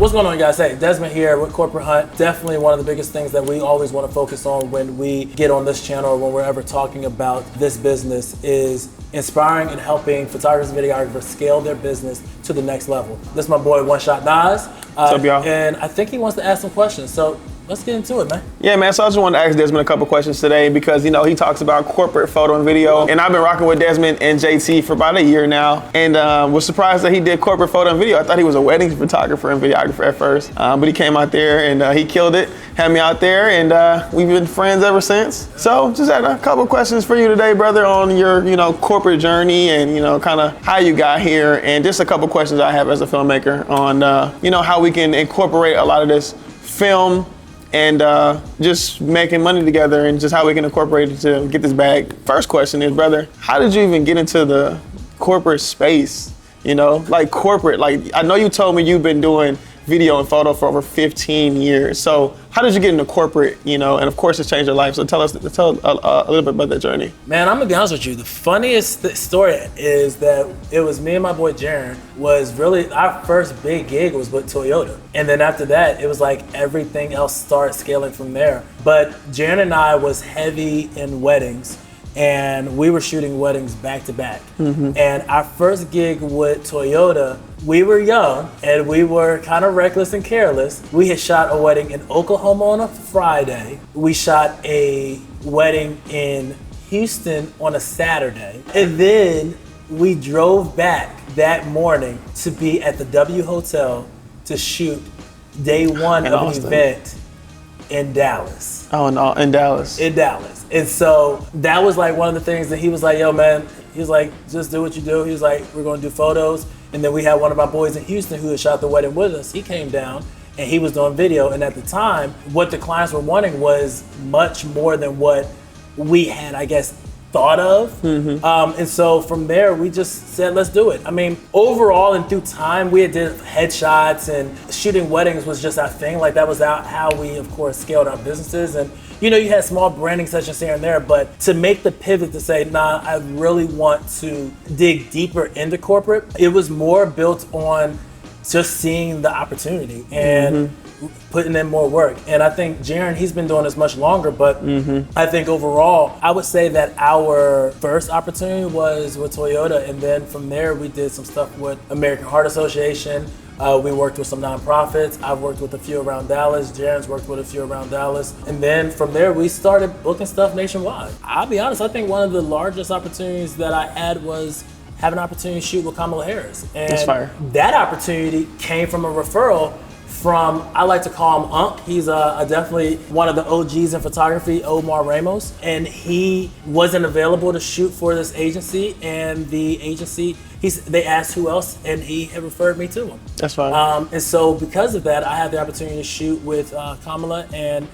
What's going on, guys? Hey, Desmond here with Corporate Hunt. Definitely one of the biggest things that we always want to focus on when we get on this channel or when we're ever talking about this business is inspiring and helping photographers and videographers scale their business to the next level. This is my boy, One Shot Nas. What's up, y'all? And I think he wants to ask some questions. So let's get into it, man. Yeah, man, so I just wanted to ask Desmond a couple questions today because, you know, he talks about corporate photo and video. And I've been rocking with Desmond and JT for about a year now. And was surprised that he did corporate photo and video. I thought he was a wedding photographer and videographer at first. But he came out there and he killed it, had me out there, and we've been friends ever since. So just had a couple questions for you today, brother, on your, you know, corporate journey and, you know, kind of how you got here. And just a couple questions I have as a filmmaker on, you know, how we can incorporate a lot of this film and just making money together and just how we can incorporate it to get this bag. First question is, brother, how did you even get into the corporate space? You know, like corporate, like I know you told me you've been doing video and photo for over 15 years. So how did you get into corporate, you know, and of course it's changed your life. So tell a little bit about that journey. Man, I'm gonna be honest with you. The funniest story is that it was me and my boy Jaren was really, our first big gig was with Toyota. And then after that, it was like everything else started scaling from there. But Jaren and I was heavy in weddings and we were shooting weddings back to back. Mm-hmm. And our first gig with Toyota, we were young and we were kind of reckless and careless. We had shot a wedding in Oklahoma on a Friday. We shot a wedding in Houston on a Saturday. And then we drove back that morning to be at the W Hotel to shoot day one of an event in Dallas. Oh, no, in Dallas. In Dallas. And so that was like one of the things that he was like, yo, man, he was like, just do what you do. He was like, we're gonna do photos. And then we had one of our boys in Houston who had shot the wedding with us. He came down and he was doing video. And at the time, what the clients were wanting was much more than what we had, I guess, thought of. Mm-hmm. And so from there, we just said, let's do it. I mean, overall and through time, we did headshots and shooting weddings was just our thing. Like that was how we, of course, scaled our businesses. And you know, you had small branding sessions here and there, but to make the pivot to say, nah, I really want to dig deeper into corporate, it was more built on just seeing the opportunity and putting in more work. And I think Jaren, he's been doing this much longer, but I think overall, I would say that our first opportunity was with Toyota. And then from there, we did some stuff with American Heart Association. We worked with some nonprofits. I've worked with a few around Dallas. Jaren's worked with a few around Dallas. And then from there, we started booking stuff nationwide. I'll be honest, I think one of the largest opportunities that I had was have an opportunity to shoot with Kamala Harris. And that's fire. That opportunity came from a referral from, I like to call him Unc. He's definitely one of the OGs in photography, Omar Ramos. And he wasn't available to shoot for this agency. And the agency, they asked who else, and he had referred me to him. That's fine. And so because of that, I had the opportunity to shoot with Kamala and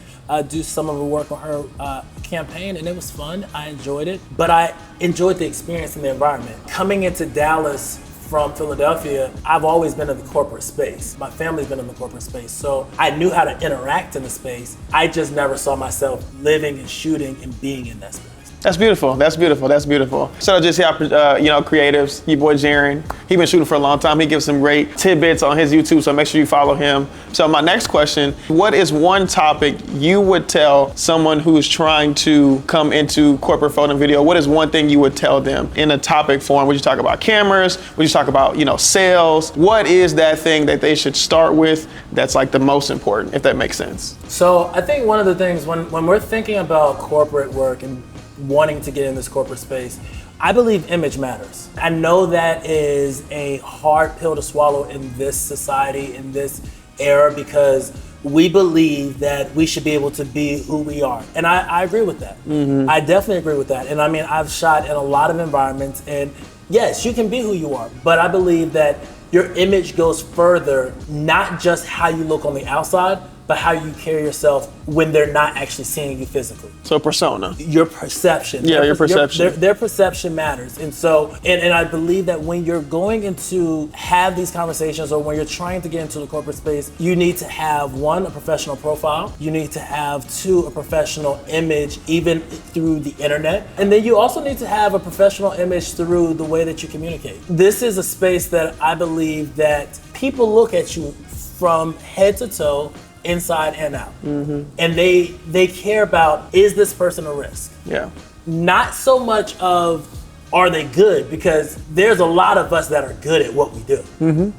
do some of the work on her campaign, and it was fun. I enjoyed it, but I enjoyed the experience and the environment. Coming into Dallas from Philadelphia, I've always been in the corporate space. My family's been in the corporate space, so I knew how to interact in the space. I just never saw myself living and shooting and being in that space. That's beautiful. That's beautiful. That's beautiful. So just here, you know, creatives, your boy Jaren. He's been shooting for a long time. He gives some great tidbits on his YouTube, so make sure you follow him. So my next question, what is one topic you would tell someone who's trying to come into corporate photo and video? What is one thing you would tell them in a topic form? Would you talk about cameras? Would you talk about, you know, sales? What is that thing that they should start with that's like the most important, if that makes sense? So I think one of the things when we're thinking about corporate work and wanting to get in this corporate space, I believe image matters. I know that is a hard pill to swallow in this society, in this era, because we believe that we should be able to be who we are. And I agree with that. Mm-hmm. I definitely agree with that. And I mean, I've shot in a lot of environments, and yes, you can be who you are, but I believe that your image goes further, not just how you look on the outside, but how you carry yourself when they're not actually seeing you physically. So persona. Your perception. Yeah, your perception. Their perception matters. And so, and I believe that when you're going into have these conversations or when you're trying to get into the corporate space, you need to have one, a professional profile. You need to have two, a professional image, even through the internet. And then you also need to have a professional image through the way that you communicate. This is a space that I believe that people look at you from head to toe, inside and out. And they care about, is this person a risk? Yeah. Not so much of, are they good? Because there's a lot of us that are good at what we do.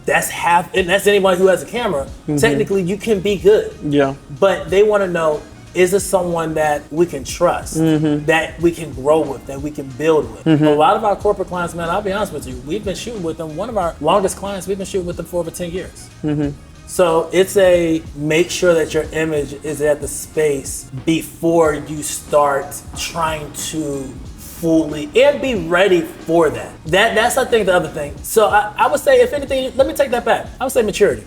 That's and that's anybody who has a camera. Technically, you can be good. Yeah. But they want to know, is this someone that we can trust, that we can grow with, that we can build with? A lot of our corporate clients, man, I'll be honest with you, we've been shooting with them. One of our longest clients, we've been shooting with them for over 10 years. So it's make sure that your image is at the space before you start trying to fully, and be ready for that. That's, I think, the other thing. So I would say, if anything, let me take that back. I would say maturity.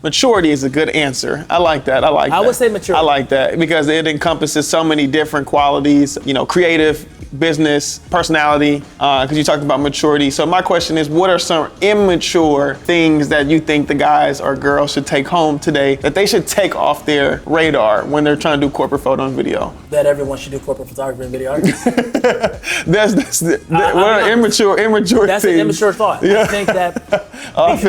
Maturity is a good answer. I like that. I would say maturity. I like that because it encompasses so many different qualities, creative, business, personality, because you talked about maturity. So my question is, what are some immature things that you think the guys or girls should take home today that they should take off their radar when they're trying to do corporate photo and video? That everyone should do corporate photography and videography. What are immature That's things? an immature thought. Yeah. I think that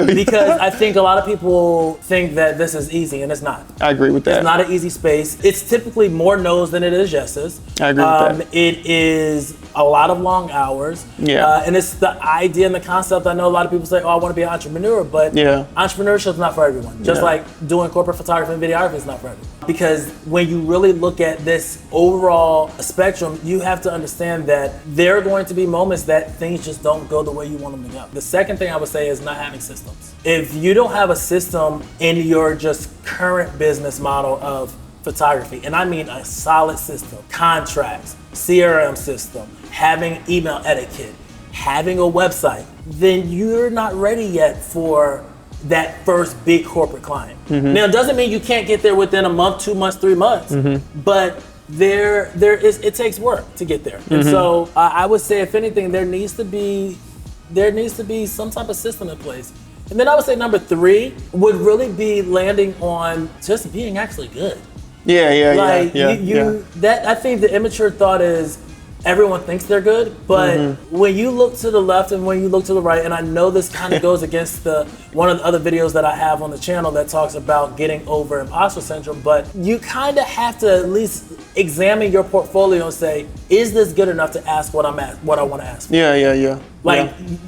because I think a lot of people think that this is easy, and it's not. I agree with that. It's not an easy space. It's typically more no's than it is yeses. I agree with that. It is a lot of long hours. Yeah. And it's the idea and the concept. I know a lot of people say, oh, I want to be an entrepreneur, but entrepreneurship is not for everyone. Just like doing corporate photography and videography is not for everyone. Because when you really look at this overall spectrum, you have to understand that there are going to be moments that things just don't go the way you want them to go. The second thing I would say is not having systems. If you don't have a system in your just current business model of photography, and I mean a solid system, contracts, CRM system, having email etiquette, having a website, then you're not ready yet for that first big corporate client. Now, it doesn't mean you can't get there within a month, 2 months, 3 months, but it takes work to get there. And so I would say, if anything, there needs to be some type of system in place. And then I would say number 3 would really be landing on just being actually good. That I think the immature thought is everyone thinks they're good, but when you look to the left and when you look to the right, and I know this kind of goes against one of the other videos that I have on the channel that talks about getting over imposter syndrome, but you kind of have to at least examine your portfolio and say, is this good enough to ask what I want to ask for?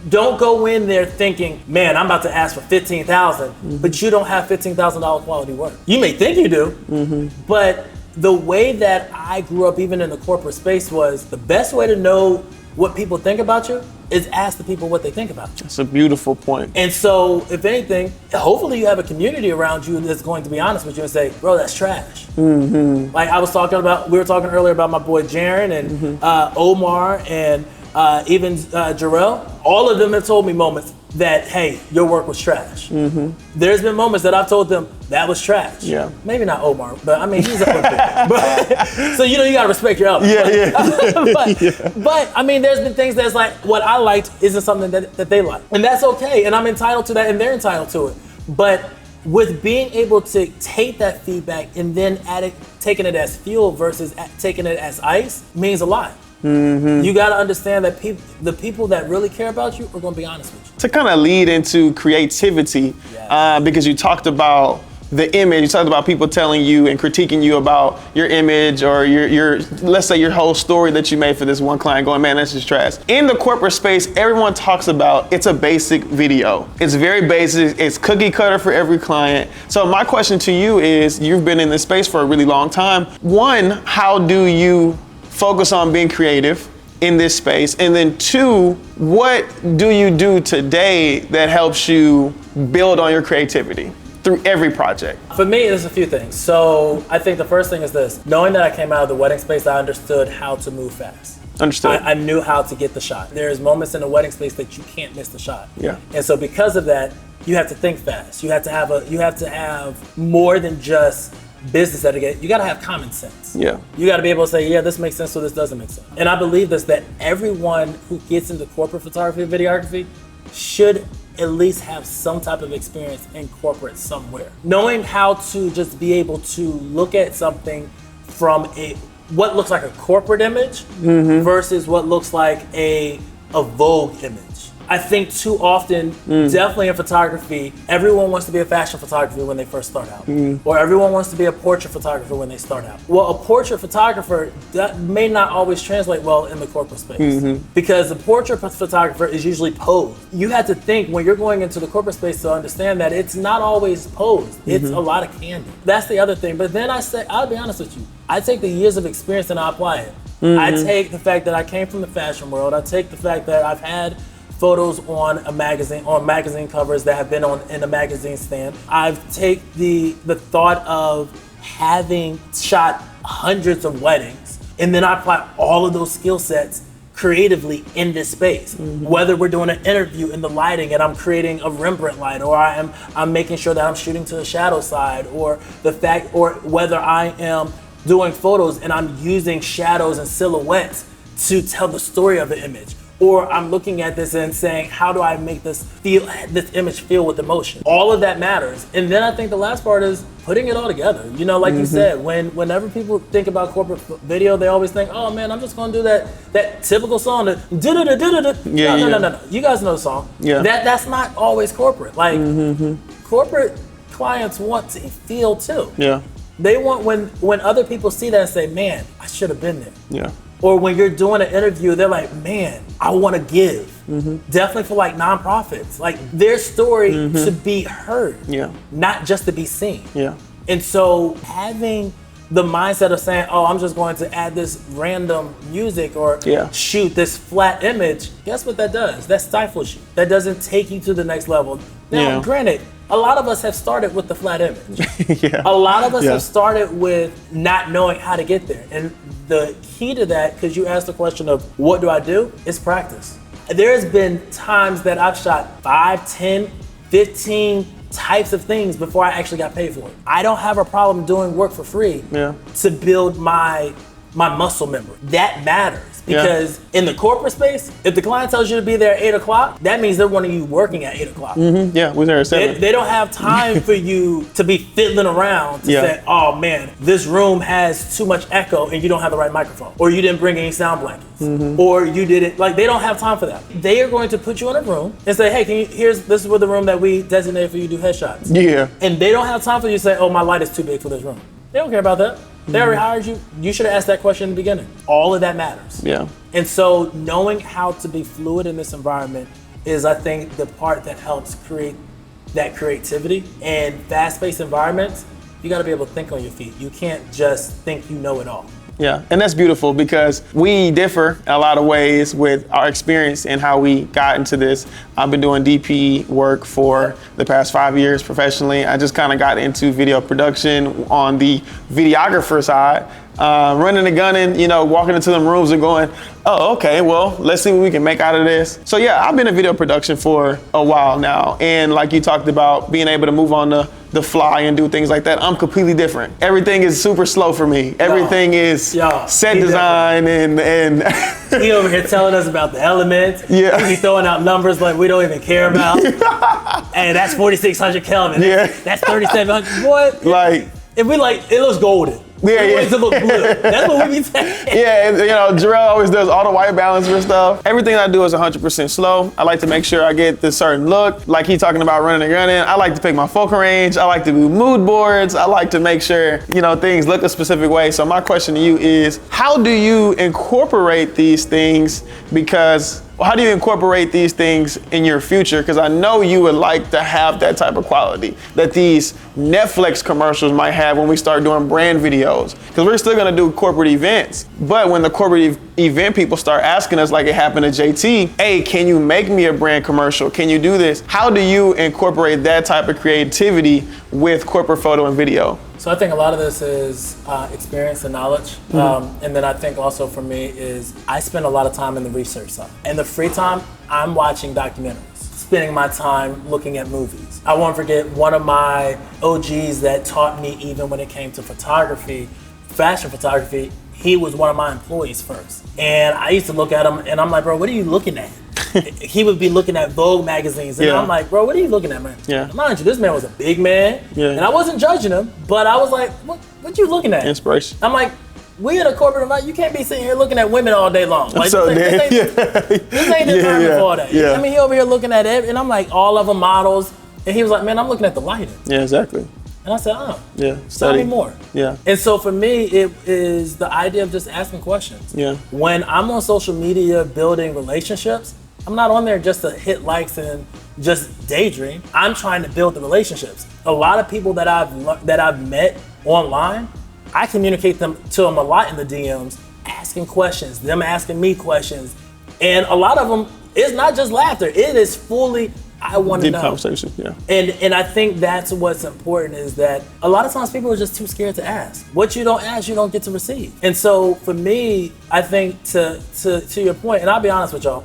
Don't go in there thinking, man, I'm about to ask for $15,000, but you don't have $15,000 quality work. You may think you do, but the way that I grew up, even in the corporate space, was the best way to know what people think about you is ask the people what they think about you. That's a beautiful point. And so, if anything, hopefully you have a community around you that's going to be honest with you and say, bro, that's trash. Like we were talking earlier about my boy Jaron and Omar and even Jarrell. All of them have told me moments that, hey, your work was trash. There's been moments that I've told them that was trash. Yeah. Maybe not Omar, but I mean, he's a but, so you gotta respect your elders. But I mean, there's been things that's like, what I liked isn't something that they like. And that's okay, and I'm entitled to that, and they're entitled to it. But with being able to take that feedback and then taking it as fuel versus taking it as ice means a lot. You got to understand that the people that really care about you are going to be honest with you. To kind of lead into creativity, because you talked about the image, you talked about people telling you and critiquing you about your image or your let's say your whole story that you made for this one client, going, man, that's just trash. In the corporate space, everyone talks about it's a basic video. It's very basic. It's cookie cutter for every client. So my question to you is, you've been in this space for a really long time. One, how do you focus on being creative in this space? And then 2, what do you do today that helps you build on your creativity through every project? For me, there's a few things. So I think the first thing is this. Knowing that I came out of the wedding space, I understood how to move fast. Understood. I knew how to get the shot. There's moments in the wedding space that you can't miss the shot. Yeah. And so because of that, you have to think fast. You have to have more than just business etiquette. You got to have common sense. Yeah. You got to be able to say, yeah, this makes sense, so this doesn't make sense. And I believe this, that everyone who gets into corporate photography and videography should at least have some type of experience in corporate somewhere. Knowing how to just be able to look at something from what looks like a corporate image versus what looks like a Vogue image. I think too often, definitely in photography, everyone wants to be a fashion photographer when they first start out. Or everyone wants to be a portrait photographer when they start out. Well, a portrait photographer, that may not always translate well in the corporate space. Because the portrait photographer is usually posed. You have to think when you're going into the corporate space to understand that it's not always posed. It's a lot of candy. That's the other thing. But then I'll be honest with you, I take the years of experience and I apply it. I take the fact that I came from the fashion world. I take the fact that I've had photos on magazine covers that have been in a magazine stand. I've taken the thought of having shot hundreds of weddings, and then I apply all of those skill sets creatively in this space. Whether we're doing an interview in the lighting and I'm creating a Rembrandt light, or I'm making sure that I'm shooting to the shadow side, or whether I am doing photos and I'm using shadows and silhouettes to tell the story of the image. Or I'm looking at this and saying, how do I make this image feel with emotion? All of that matters. And then I think the last part is putting it all together. You know, like you said, whenever people think about corporate video, they always think, oh man, I'm just gonna do that typical song, no. You guys know the song. Yeah. That's not always corporate. Like corporate clients want to feel too. Yeah. They want when other people see that and say, man, I should have been there. Yeah. Or when you're doing an interview, they're like, man, I want to give. Definitely for like nonprofits, like their story to be heard, not just to be seen. Yeah. And so having the mindset of saying, oh, I'm just going to add this random music or shoot this flat image, guess what that does? That stifles you. That doesn't take you to the next level. Now, granted, a lot of us have started with the flat image. A lot of us have started with not knowing how to get there. And the key to that, because you asked the question of what do I do, is practice. There's been times that I've shot 5, 10, 15 types of things before I actually got paid for it. I don't have a problem doing work for free to build my muscle memory. That matters. Because in the corporate space, if the client tells you to be there at 8 o'clock, that means they're wanting you working at 8 o'clock. Yeah, we're there at 7. They don't have time for you to be fiddling around to say, oh man, this room has too much echo and you don't have the right microphone. Or you didn't bring any sound blankets. Or you didn't, like they don't have time for that. They are going to put you in a room and say, hey, this is where the room that we designated for you to do headshots. Yeah. And they don't have time for you to say, oh, my light is too big for this room. They don't care about that. They already hired you. You should have asked that question in the beginning. All of that matters. Yeah. And so knowing how to be fluid in this environment is, I think, the part that helps create that creativity. And fast-paced environments, you got to be able to think on your feet. You can't just think you know it all. Yeah, and that's beautiful because we differ in a lot of ways with our experience and how we got into this. I've been doing DP work for the past 5 years professionally. I just kind of got into video production on the videographer side, running and gunning, walking into them rooms and going, oh, okay, well, let's see what we can make out of this. So yeah, I've been in video production for a while now. And like you talked about being able to move on the fly and do things like that, I'm completely different. Everything is super slow for me. Everything is set design and he over here telling us about the elements. Yeah. He be throwing out numbers like we don't even care about. Hey, that's 4,600 Kelvin. Yeah. That's 3,700. Boy, if we it looks golden. Yeah. To look blue. That's what we be saying. Yeah, and Jarrell always does all the white balance for stuff. Everything I do is 100% slow. I like to make sure I get this certain look. Like he talking about running and gunning. I like to pick my focal range. I like to do mood boards. I like to make sure, things look a specific way. So my question to you is, how do you incorporate these things? Because how do you incorporate these things in your future? Because I know you would like to have that type of quality that these Netflix commercials might have when we start doing brand videos. Because we're still gonna do corporate events. But when the corporate event people start asking us, like it happened to JT, hey, can you make me a brand commercial? Can you do this? How do you incorporate that type of creativity with corporate photo and video? So I think a lot of this is experience and knowledge. And then I think also for me is I spend a lot of time in the research side. In the free time, I'm watching documentaries, spending my time looking at movies. I won't forget one of my OGs that taught me even when it came to photography, fashion photography, he was one of my employees first. And I used to look at him and I'm like, bro, what are you looking at? He would be looking at Vogue magazines and I'm like, bro, what are you looking at, man? Yeah. Mind you, this man was a big man and I wasn't judging him, but I was like, what you looking at? Inspiration. I'm like, we in a corporate environment. You can't be sitting here looking at women all day long. Like, So this ain't the environment for that. Yeah. I mean, he over here looking at it, and I'm like, all of them models. And he was like, man, I'm looking at the lighting. Yeah, exactly. And I said, oh, Yeah, tell study. me more. Yeah. And so for me, it is the idea of just asking questions. Yeah. When I'm on social media building relationships, I'm not on there just to hit likes and just daydream. I'm trying to build the relationships. A lot of people that I've met online, I communicate to them a lot in the DMs, asking questions, them asking me questions. And a lot of them, it's not just laughter. It is fully, I want to know. Deep conversation, yeah. And I think that's what's important, is that a lot of times people are just too scared to ask. What you don't ask, you don't get to receive. And so for me, I think to your point, and I'll be honest with y'all,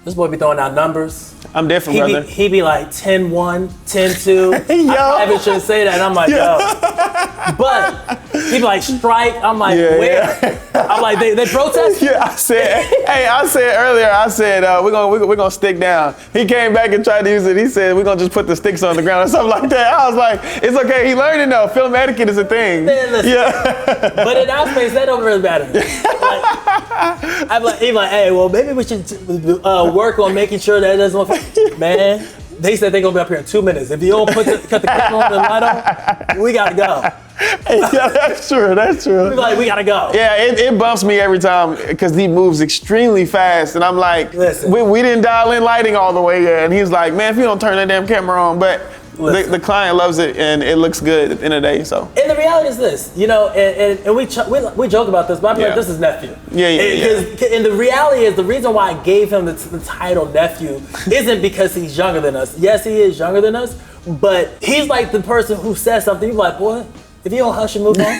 this boy be throwing out numbers. I'm different, brother. He be like 10-1, 10-2. Yo. I probably shouldn't say that. And I'm like, yo. But he be like, strike. I'm like, Yeah, where? yeah. I'm like, they protest? Yeah, I said earlier, we're gonna stick down. He came back and tried to use it. He said, we're gonna just put the sticks on the ground or something like that. I was like, it's okay, he learning though. Film etiquette is a thing. Man, listen, yeah. But in our space, that don't really matter. He's like, hey, well, maybe we should work on making sure that it doesn't look. Man, they said they're gonna be up here in 2 minutes. If you don't cut the camera on the light on, we gotta go. Yeah, that's true. We gotta go. Yeah, it bumps me every time because he moves extremely fast, and I'm like, listen, we didn't dial in lighting all the way yet, and he's like, man, if you don't turn that damn camera on, but the client loves it, and it looks good at the end of the day. So. And the reality is this, and we joke about this, but I feel like this is nephew. Yeah. And the reality is, the reason why I gave him the title nephew isn't because he's younger than us. Yes, he is younger than us, but he's like the person who says something. You're like, boy, if you don't hush and move on.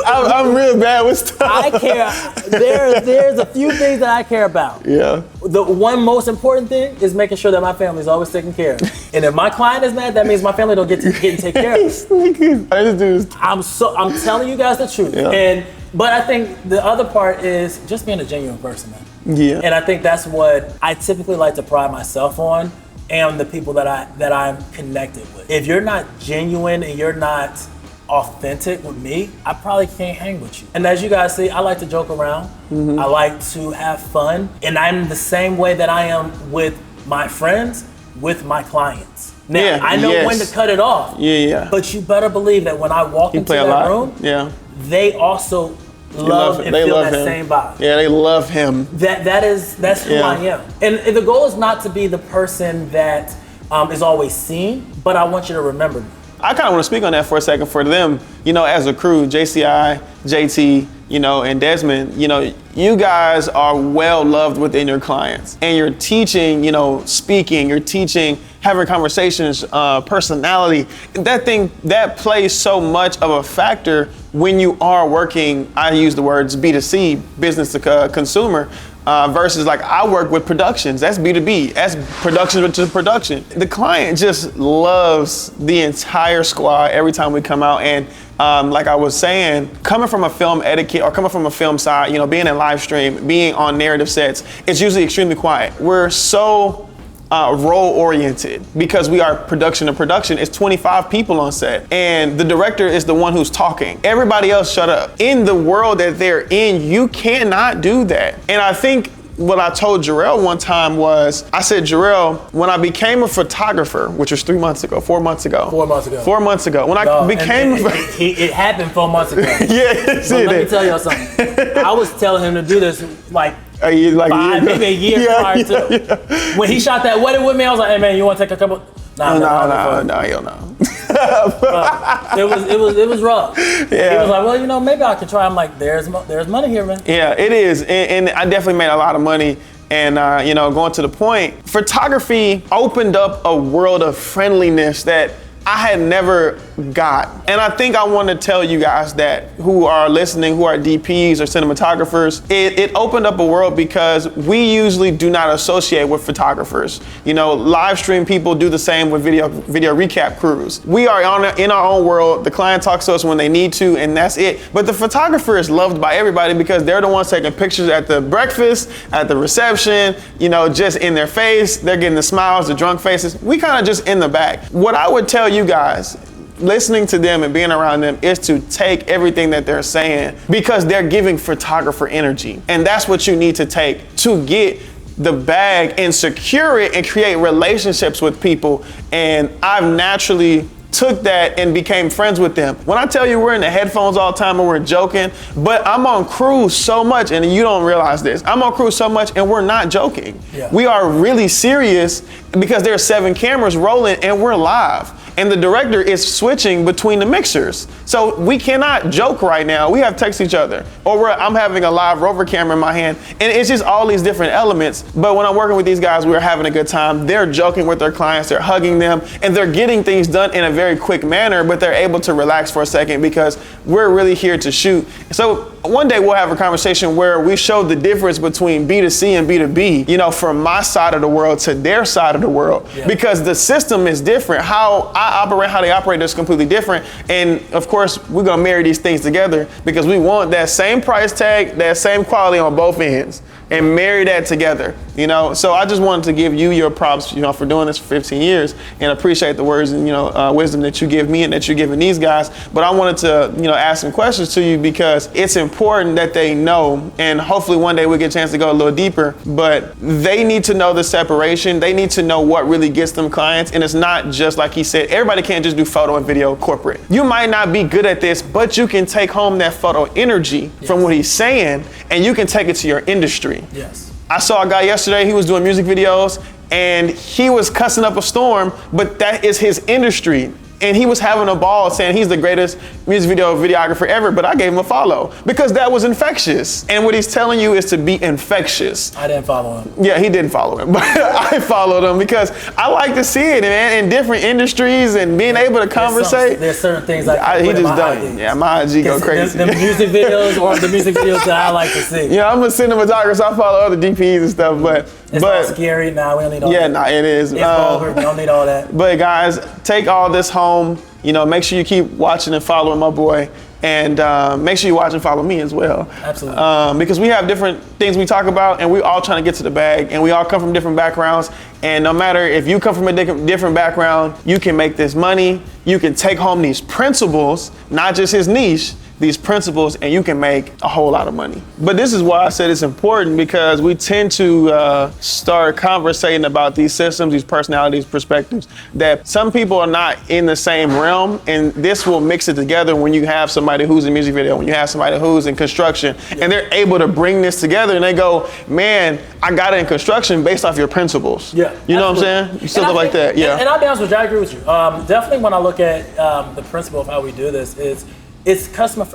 I'm real bad with stuff. I care. There's a few things that I care about. Yeah. The one most important thing is making sure that my family is always taken care of. And if my client is mad, that means my family don't get to take care of it. I'm telling you guys the truth. Yeah. But I think the other part is just being a genuine person, man. Yeah. And I think that's what I typically like to pride myself on, and the people that I'm connected with. If you're not genuine and you're not authentic with me, I probably can't hang with you. And as you guys see, I like to joke around. Mm-hmm. I like to have fun. And I'm the same way that I am with my friends, with my clients. Now, I know when to cut it off. Yeah. But you better believe that when I walk into that room, they also love and feel that same vibe. Yeah, they love him. That's who I am. And the goal is not to be the person that is always seen, but I want you to remember me. I kind of want to speak on that for a second for them, as a crew, JCI, JT, and Desmond, you guys are well loved within your clients, and you're teaching, speaking, you're teaching, having conversations, personality. That plays so much of a factor when you are working, I use the words B2C, business to consumer, versus like I work with productions. That's B2B. That's production to production. The client just loves the entire squad every time we come out. And like I was saying, coming from a film etiquette or coming from a film side, being in live stream, being on narrative sets, it's usually extremely quiet. We're so role oriented because we are production to production. It's 25 people on set and the director is the one who's talking. Everybody else shut up. In the world that they're in, you cannot do that. And I think what I told Jarrell one time was, I said, Jarrell, when I became a photographer, which was 4 months ago. 4 months ago. When I became... It happened 4 months ago. Yeah, let me tell you something. I was telling him to do this maybe a year prior to. When he shot that wedding with me, I was like, hey man, you want to take a couple? No, hell no. It was rough. Yeah. He was like, well, maybe I could try. I'm like, there's money here, man. Yeah, it is, and I definitely made a lot of money. And going to the point, photography opened up a world of friendliness that I had never got. And I think I want to tell you guys that who are listening, who are DPs or cinematographers, it opened up a world because we usually do not associate with photographers. Live stream people do the same with video recap crews. We are in our own world. The client talks to us when they need to, and that's it. But the photographer is loved by everybody because they're the ones taking pictures at the breakfast, at the reception, just in their face. They're getting the smiles, the drunk faces. We kind of just in the back. What I would tell you guys, listening to them and being around them is to take everything that they're saying, because they're giving photographer energy. And that's what you need to take to get the bag and secure it and create relationships with people. And I've naturally took that and became friends with them. When I tell you we're in the headphones all the time and we're joking, but I'm on cruise so much, and you don't realize this, I'm on cruise so much and we're not joking. Yeah. We are really serious because there are 7 cameras rolling and we're live. And the director is switching between the mixers. So we cannot joke right now. We have to text each other. Or I'm having a live rover camera in my hand. And it's just all these different elements. But when I'm working with these guys, we're having a good time. They're joking with their clients. They're hugging them. And they're getting things done in a very quick manner, but they're able to relax for a second because we're really here to shoot. So one day we'll have a conversation where we show the difference between B2C and B2B, you know, from my side of the world to their side of the world. Yeah. Because the system is different. How I operate, how they operate is completely different. And of course, we're gonna marry these things together because we want that same price tag, that same quality on both ends, and marry that together, you know? So I just wanted to give you your props, you know, for doing this for 15 years and appreciate the words and, you know, wisdom that you give me and that you're giving these guys. But I wanted to, you know, ask some questions to you because it's important that they know, and hopefully one day we get a chance to go a little deeper, but they need to know the separation. They need to know what really gets them clients. And it's not just like he said, everybody can't just do photo and video corporate. You might not be good at this, but you can take home that photo energy from what he's saying, and you can take it to your industry. Yes. I saw a guy yesterday, he was doing music videos and he was cussing up a storm, but that is his industry. And he was having a ball saying he's the greatest music video videographer ever, but I gave him a follow because that was infectious. And what he's telling you is to be infectious. I didn't follow him. Yeah, he didn't follow him, but I followed him because I like to see it, man, in different industries and being able to conversate. There's certain things he just done. Yeah, my IG go crazy. The music videos or the music videos that I like to see. Yeah, I'm a cinematographer, so I follow other DPs and stuff, but it's all scary. Nah, we don't need all that. Yeah, nah, it is. It's vulgar. We don't need all that. But guys, take all this home. You know, make sure you keep watching and following my boy, and make sure you watch and follow me as well. Absolutely. Because we have different things we talk about, and we're all trying to get to the bag, and we all come from different backgrounds. And no matter if you come from a different background, you can make this money. You can take home these principles, not just his niche, these principles, and you can make a whole lot of money. But this is why I said it's important, because we tend to start conversating about these systems, these personalities, perspectives, that some people are not in the same realm, and this will mix it together when you have somebody who's in music video, when you have somebody who's in construction, and they're able to bring this together and they go, man, I got it in construction based off your principles. Yeah. You know what I'm saying? You stuff like that, yeah. And I'll be honest with you, I agree with you. Definitely when I look at the principle of how we do this, it's customer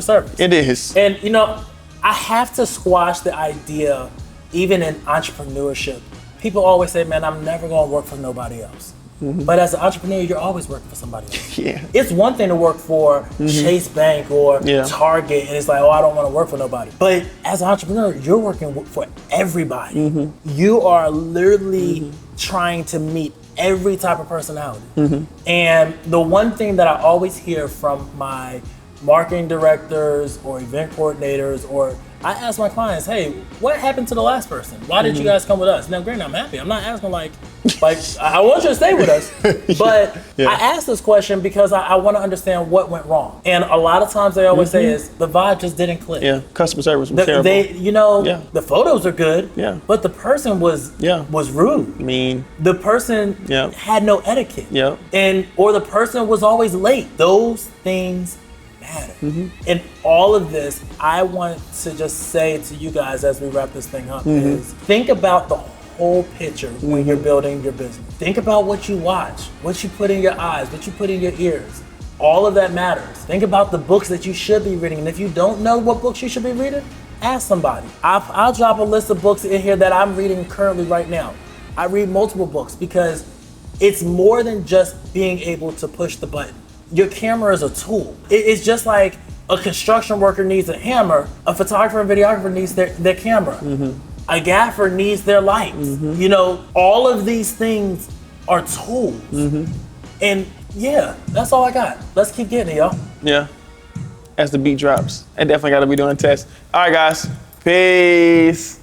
service. It is. And you know, I have to squash the idea, even in entrepreneurship. People always say, man, I'm never gonna work for nobody else. Mm-hmm. But as an entrepreneur, you're always working for somebody else. Yeah. It's one thing to work for Chase Bank or Target, and it's like, oh, I don't want to work for nobody. But as an entrepreneur, you're working for everybody. Mm-hmm. You are literally trying to meet every type of personality. Mm-hmm. And the one thing that I always hear from my marketing directors or event coordinators, or I ask my clients, hey, what happened to the last person? Why did you guys come with us? Now, granted, I'm happy. I'm not asking like I want you to stay with us. But I ask this question because I want to understand what went wrong. And a lot of times they always say is the vibe just didn't click. Yeah, customer service was terrible. The photos are good, but the person was rude. Mean. The person had no etiquette. Or the person was always late. Those things matter. And all of this, I want to just say to you guys as we wrap this thing up is think about the whole picture when you're building your business. Think about what you watch, what you put in your eyes, what you put in your ears. All of that matters. Think about the books that you should be reading. And if you don't know what books you should be reading, ask somebody. I'll drop a list of books in here that I'm reading currently right now. I read multiple books because it's more than just being able to push the button. Your camera is a tool. It's just like a construction worker needs a hammer, a photographer and videographer needs their camera. A gaffer needs their lights. You know, all of these things are tools. And yeah, that's all I got. Let's keep getting it, y'all. Yeah, as the beat drops. I definitely gotta be doing tests. All right, guys, peace.